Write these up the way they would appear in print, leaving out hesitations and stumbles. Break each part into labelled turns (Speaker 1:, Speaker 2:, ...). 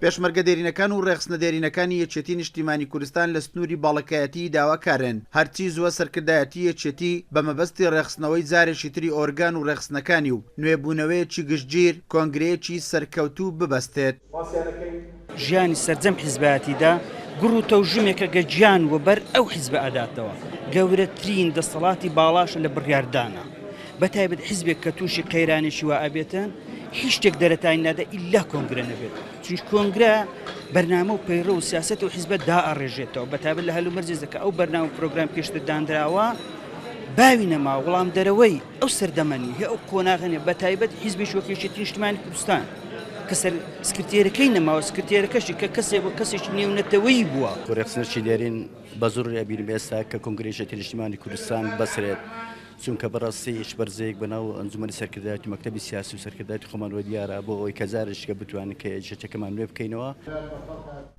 Speaker 1: پێشمەرگە دێرینەکان و ڕێخستنە دێرینەکانی یەکێتی نیشتیمانی کوردستان لە سنووری باڵەکایەتی داواکارن هەرچی زووە سەرکردایەتی یەکێتی بە مەبەستی ڕێخستنەوەی جارێکی تری ئۆرگان و ڕێخستنەکانی و نوێبوونەوەیەکی گشتگیر کۆنگرەیەکی سەرکەوتوو ببەستێت.
Speaker 2: ژیانی سەرجەم حیزبەتیدا گوڕ و تەوژمێکە گە گیان و بەر ئەو حیزبە ئەداتەوە گەورەترین دەسەڵاتی باڵاشە لە بڕیاردانە بەتایبەت حیزبێک کە تووشی قەیرانێکی وا ئەبێتن هیچ شتێک دەرەتای نەدا ئیلا کۆنگرە نەبێت چونکە کۆنگرە بەرنامە و پەیڕە و سیاسەت و حیزبە دائەڕێژێتەوە بەتایبەت لە هەلومەرجێزەکە ئەو بەرنامە و پرۆگرام پێشتر دانراوە باوی نەما وەڵام دەرەوەی ئەو سەردەمەنی هێ ئەو کۆناغنێ بەتایبەت حیزبی وەکیشێتی نیشتیمانی کوردستان کە سکرتێرەکەی نەماوە سکرتێرەکەشی کە کەسێک بۆ کەسێکی نێونەتەوەی بووە.
Speaker 3: ڕێخستنەرچی دێرین بە زۆر ئەبینم ئێستا کە کۆنگرەیەتی نیشتیمانی کوردستان بەسرێت چونکە بەڕاستی هیچ بەرزەیەک بەناو ئەنجومەنی سەرکردایەتی مەکتەبی سیاسی و سەرکردایەتی خۆمانەوە دیارە بۆ ئەوەی کە جارێکیکە بتوانین کە یەکێتەکەمان نوێ بکەینەوە.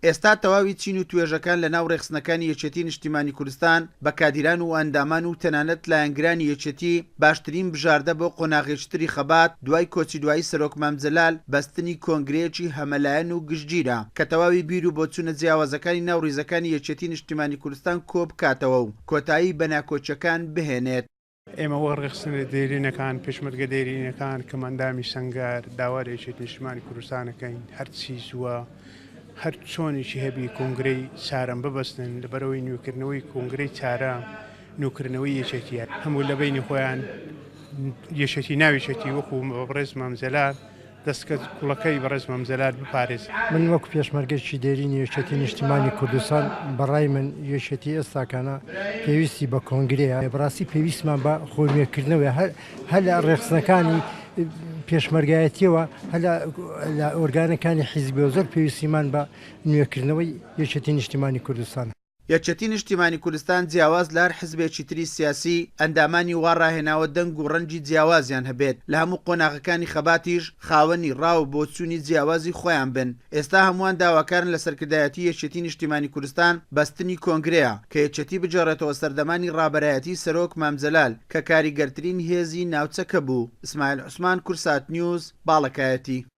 Speaker 1: ئێستا تەواوی چین و توێژەکان لە ناو ڕێخستنەکانی یەکێتی نیشتیمانی کوردستان بە کادیران و ئەندامان و تەنانەت لایەنگرانی یەکێتی باشترین بژاردە بۆ قۆناغێشتری خەبات دوای کۆچی دوایی سەرۆک مامجەلال بەستنی کۆنگرەیەکی هەمەلایەن و گشتگیرە کە تەواوی بیر و بۆچوونە جیاوازەکانی ناو ڕیزەکانی یەکێتی نیشتیمانی کوردستان کۆ بکاتەوە و کۆتایی بە ناکۆچەکان بهێنێت.
Speaker 4: ئێمە وە ڕێخستنە دێرینەکان پێشمەرگە دێرینەکان کە مەندامی سەنگار داوای یەکێتی نیشتیمانی کوردستانەکەین هەرچی زووە هەر چۆنێکی هەبی کۆنگرەی چارەم ببەستن لەبەرەوەی نوێکردنەوەی کۆنگرەی چارە نوکردنەوەی یەکێتیە هەموو لە بینی خۆیان یەکێتی ناویشێتی وەکو بەڕێز مامجەلال دەستکە کوڵەکەی بەڕێز مامجەلال بپارێز.
Speaker 5: من وەکو پێشمەرگەی دێرینی یەکێتی نیشتیمانی کوردستان بەڕای من یەکێتی ئێستاکانە پێویستی بە کۆنگرەیە بەڕاستی پێویستمان بە خۆنوێکردنەوەی هەر لە ڕێخستنەکانی پێشمەرگایەتیەوە هەر لە ئۆرگانەکانی حیزبی و زۆر پێویستیمان بە نوێکردنەوەی یەکێتی نیشتیمانی کوردستان.
Speaker 1: یەکێتی نیشتیمانی کوردستان جیاواز لە هەر حیزبێکی تری سیاسی ئەندامانی وا ڕاهێناوە دەنگ و ڕەنجی جیاوازیان هەبێت لە هەموو قۆناغەکانی خەباتیش خاوەنی ڕاو بۆچوونی جیاوازی خۆیان بن. ئێستا هەمووان داواکارن لە سەرکردایەتی یەکێتی نیشتیمانی کوردستان بەستنی کۆنگرەیە کە یەکێتی بجێڕێتەوە سەردەمانی ڕابەرایەتی سەرۆک مامجەلال کە کاریگەرترین هێزی ناوچەکە بوو. ئیسماعیل عوسمان، کورسات نیوز، باڵەکایەتی.